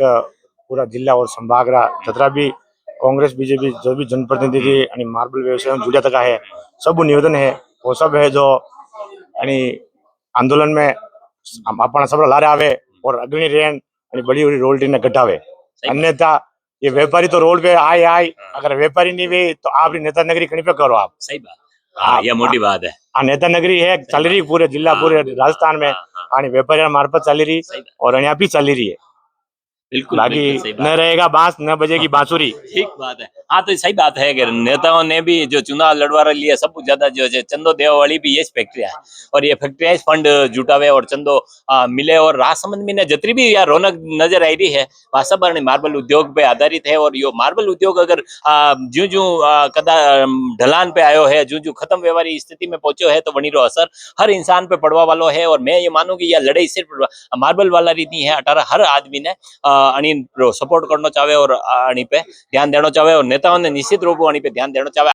पूरा जिला और संभाग रा जतरा भी कांग्रेस बीजेपी जो भी जनप्रतिनिधि आणि मार्बल व्यवसाय में जुड़ा तक है सब निवेदन है वो सब है जो आंदोलन में अपना सब लारे आवे और अग्नि रेन बड़ी बड़ी रोड ने घटावे। अन्यथा ये व्यापारी तो रोड पे आए आए, अगर व्यापारी नहीं हुए तो आप नेता नगरी कहीं पे करो आप। सही बात, हाँ, ये मोटी बात है। नेता नगरी है चल रही पूरे जिला पूरे राजस्थान में, व्यापारी मार्फत चल रही और यहाँ भी चल रही है। बिल्कुल बाकी सही न बात रहेगा बांस न बजेगी बांसुरी। ठीक बात है। हाँ, तो सही बात है कि नेताओं ने भी जो चुनाव लड़वा लिए सब कुछ ज्यादा जो है चंदो देव वाली भी ये फैक्ट्रिया है और ये फैक्ट्रिया फंड जुटावे और चंदो मिले और राजसमंद में जितनी भी यार रौनक नजर आई रही है वह सब मार्बल उद्योग पे आधारित है। और यो मार्बल उद्योग अगर ज्यो ज्यो कदा ढलान पे आयो है, ज्यो ज्यो खत्म व्यवहारी स्थिति में पहुंचो है तो वनी रो असर हर इंसान पे पड़वा वालो है। और मैं ये मानू कि यह लड़ाई सिर्फ मार्बल वाला रीति है, अठारह हर आदमी ने अणी सपोर्ट करना चाहे और अणी पे ध्यान देना चाहे और नेताओं ने निश्चित रूप अणी पे ध्यान देना चाहे।